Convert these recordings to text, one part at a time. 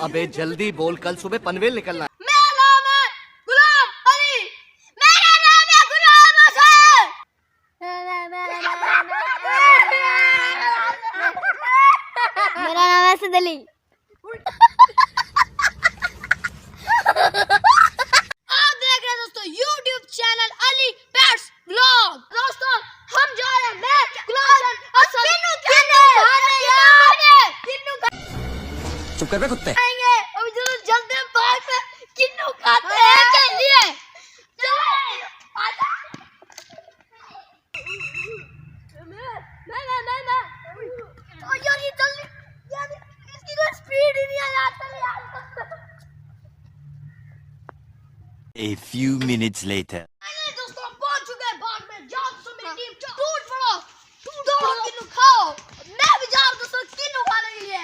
अबे जल्दी बोल, कल सुबह पनवेल निकलना है। मेरा नाम है गुलाम अली। मेरा नाम है गुलाम हसन। मेरा नाम है सदली। आप देख रहे हैं दोस्तों YouTube channel Ali pets vlog. दोस्तों हम जा रहे हैं, मैं गुलाम हसन चुप कर बे कुत्ते। अभी जरूर चलते हैं पार्क में, किन्नू खाते हैं। चलिए यार ये जल्दी यार, इसकी कोई स्पीड ही नहीं है यार। चल यार। A few minutes later. दोस्तों हम पहुंच चुके हैं बाग में। जाओ दोस्तों मेरी टीम टूट पड़ो, दौड़ो, किन्नू खाओ। मैं भी जा रहा हूं दोस्तों किन्नू खाने के लिए।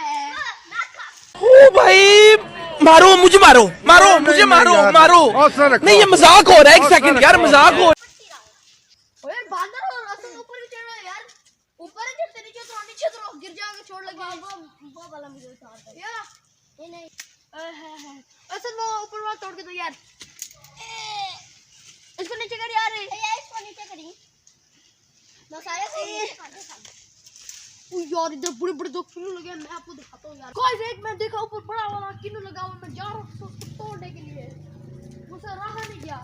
ओ भाई मारो मुझे, मारो मारो मुझे, मारो मारो। नहीं ये मजाक हो रहा है, एक सेकंड यार, मजाक हो। यार बांदर और असल ऊपर ही चढ़ रहा है यार। ऊपर ही चढ़ते, नीचे तो गिर जाओगे, चोट लग जाएगी। वो वाला मुझे उतार दे यार। ये नहीं असल वो ऊपर वाला तोड़ के दो यार। इसको नीचे कर यार। इसको नीचे करी बस आया से यार। इधर बड़े बड़े दो किन्नू लगे हैं, मैं आपको दिखाता हूँ यार। गाइस एक मैं देखा ऊपर बड़ा वाला किन्नू लगा हुआ, मैं जा रहा हूँ उसको तोड़ने के लिए। मुझसे रहा नहीं गया।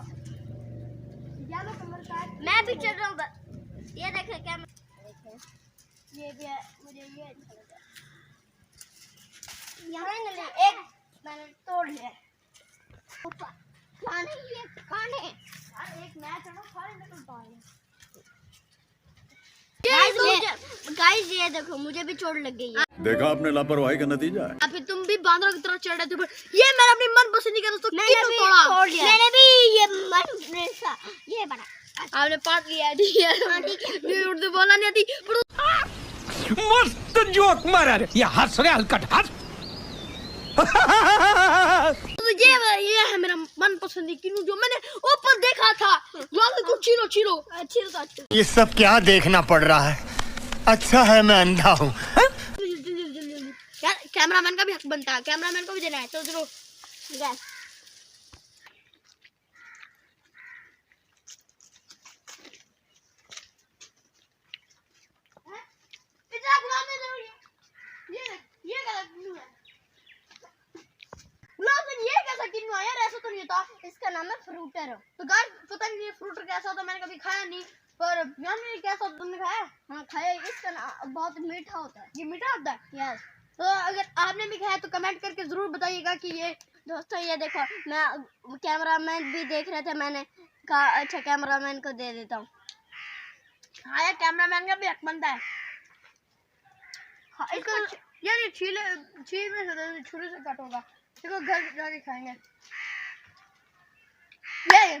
येलो कलर का है। मैं भी चल रहा हूँ। ये देखे क्या, ये भी है, मुझे ये अच्छा लगा। यहाँ नहीं, एक मैंने तोड़ लिया। खाने ये खाने यार, एक मैच है ना, खाने निकल पाएंगे। गाइस ये देखो मुझे भी चोट लग गई है। देखा आपने लापरवाही का नतीजा है। अभी तुम भी बांदरों की तरह चढ़ रहे थे। ये मैंने अपनी मनपसंद का दोस्तों किन्नू तोड़ लिया। मैंने भी ये बना आपने पाट लिया। ठीक है, उर्दू बोलना नहीं आती। मस्त जोक मारा रे, ये हंस रहे हलकट हंस। तो ये है मेरा मनपसंद किन्नू, जो मैंने ऊपर देखा था। को छीलो छीलो छीलो। ये सब क्या देखना पड़ रहा है? अच्छा है मैं अंधा हूँ। यार कैमरामैन का भी हक बनता है, कैमरामैन को भी देना है। तो जरूर गैस इतना गुलाम है जरूर। ये गलत किन्नू है। ये कैसा किन्नू है यार? ऐसा तो नहीं होता। इसका नाम है फ्रूटर। तो गाइस पता नहीं ये फ्रूटर कैसा होता, मैंने कभी खाया नहीं। पर यार ये कैसा होता, तुमने खाया? हाँ खाया। इसका नाम बहुत मीठा होता है। ये मीठा होता है यस। तो अगर आपने भी खाया तो कमेंट करके जरूर बताइएगा कि ये। दोस्तों ये देखो, मैं कैमरामैन भी देख रहे थे, मैंने कहा अच्छा कैमरामैन को दे देता हूँ। हाँ यार कैमरामैन का भी हक बनता है। हाँ इसको यार ये छीलने से छुरी से कट होगा। देखो घर जाके खाएंगे। ये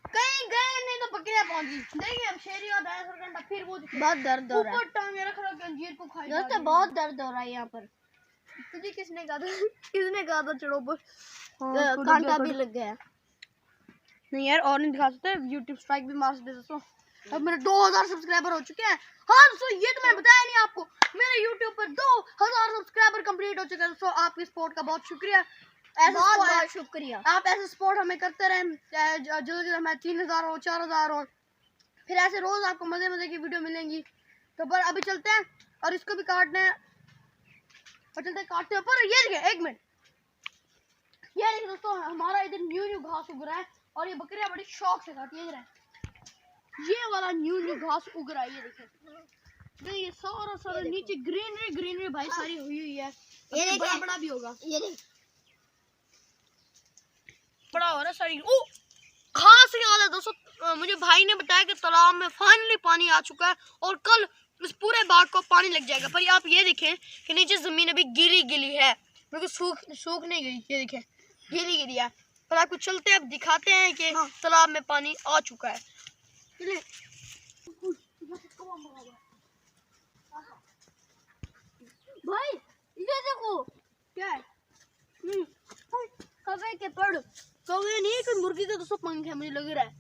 कहीं गए नहीं तो बकरियां पहुंची। देखिए अब शेरी और डायनासोर का अंडा फिर वो बहुत दर्द हो रहा है। ऊपर टांगे रख रहा है, अंजीर को खाई। दोस्तों बहुत दर्द हो रहा है यहाँ पर। तुझे किसने कहा था? किसने कहा था चढ़ो पर? कांटा भी लग गया। नहीं यार और नहीं दिखा सकते, यूट्यूब स्ट्राइक भी मार सकते दोस्तों। अब मेरे 2000 सब्सक्राइबर हो चुके हैं। हाँ दोस्तों ये तो मैं बताया नहीं आपको, मेरे यूट्यूब पर 2000 सब्सक्राइबर कंप्लीट हो चुके हैं दोस्तों। आपकी सपोर्ट का बहुत शुक्रिया। बहुत शुक्रिया। आप ऐसे सपोर्ट हमें करते रहें, जल्दी हमें 3000 हो, 4000 हो, फिर ऐसे रोज आपको मजे मजे की वीडियो मिलेंगी। तो पर अभी चलते हैं और इसको भी काटना है और चलते काटते हैं। पर ये देखिए एक मिनट, ये देखिए दोस्तों हमारा इधर न्यू घास उग रहा है और ये बकरियां बड़ी शौक से खाती है। ये वाला न्यू घास उग रहा है। ये देखिए ये सारा नीचे ग्रीनरी भाई सारी हुई है। ये बड़ा भी होगा। ये बड़ा हो रहा है सारी। ओ घास याद है दोस्तों, मुझे भाई ने बताया कि तालाब में फाइनली पानी आ चुका है और कल इस पूरे बाग को पानी लग जाएगा। पर आप ये देखें कि नीचे जमीन अभी गीली है, बिल्कुल सूख नहीं गई। ये देखें गीली है। पर आपको चलते अब दिखाते हैं कि तालाब में पानी आ चुका है। भाई ये देखो क्या है, कौवे के पड़। कौवे नहीं, कोई मुर्गी का दोस्तों पंख है मुझे लग रहा है।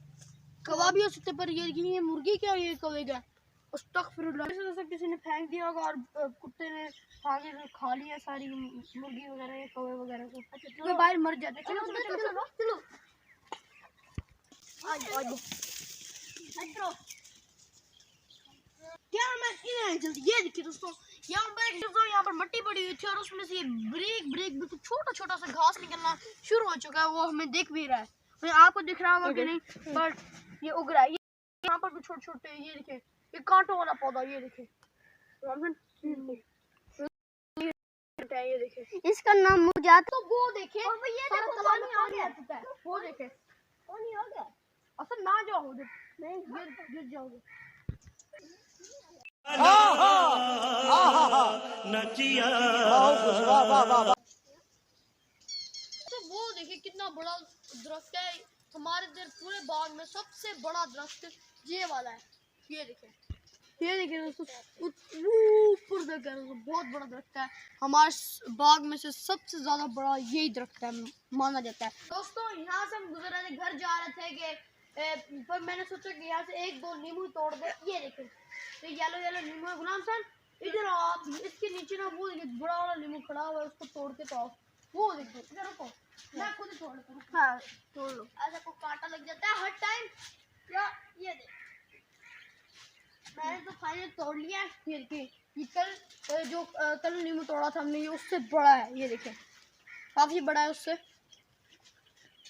कौवा भी हो सकते पर ये मुर्गी क्या, ये कौवे का। अस्तगफिरुल्लाह। जैसे किसी ने फेंक दिया होगा और कुत्ते ने आगे खा लिया सारी मुर्गी वगैरह कौवे वगैरह को, तो बाहर मर जाते। चलो चलो चलो चलो चलो क्या मैं इन्हें जल्दी। ये देखिए दोस्तों, यहाँ पर मट्टी पड़ी हुई थी और उसमें से ये ब्रेक बिल्कुल छोटा छोटा सा घास निकलना शुरू हो चुका है। वो हमें दिख भी रहा है, आपको दिख रहा होगा कि नहीं, पर ये उग रहा है। यहाँ पर भी छोटे छोटे, ये देखिए ये कांटों वाला पौधा, ये देखिए ये देखिए इसका नाम मुझे तो वो देखिए, और ये देखो पानी आ गया है, वो देखिए पानी आ गया। असल ना जाओ नहीं, गिर जाओगे। तो वो देखिए कितना बड़ा दरख्त है। हमारे इधर पूरे बाग में सबसे बड़ा दरख्त ये वाला है। ये देखिए दोस्तों, ऊपर देखिए दोस्तों, बहुत बड़ा दरख्त है। हमारे बाग में से सबसे ज्यादा बड़ा यही दरख्त है माना जाता है। दोस्तों यहाँ से हम गुजर रहे थे, घर जा रहे थे कि पर मैंने सोचा कि यहाँ से एक दो नींबू तोड़ दे। ये देखिए तो येलो नींबू है। गुलाम सर इधर आप, इसके नीचे ना वो देखिए बड़ा वाला नींबू खड़ा हुआ है, उसको तोड़ के तो वो देखिए इधर रुको, मैं खुद ही तोड़ लेता हूँ। हाँ तोड़ लो, ऐसा को कांटा लग जाता है हर टाइम। या ये देख, मैंने तो फाइनल तोड़ लिया। फिर की ये कल जो कल नींबू तोड़ा था हमने, ये उससे बड़ा है। ये देखिए काफी बड़ा है उससे,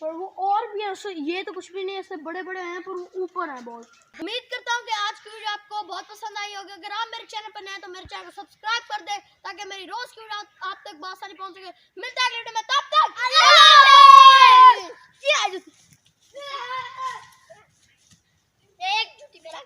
पर वो और भी है उससे। ये तो कुछ भी नहीं है, इससे बड़े बड़े हैं पर वो ऊपर है बहुत। उम्मीद करता हूँ कि आज की वीडियो आपको बहुत पसंद आई होगी। अगर आप मेरे चैनल पर नए हैं तो मेरे चैनल को सब्सक्राइब कर दे, ताकि मेरी रोज की वीडियो आप तक आसानी पहुंच सके। मिलता है अगले वीडियो में, तब तक एक झूठी मेरा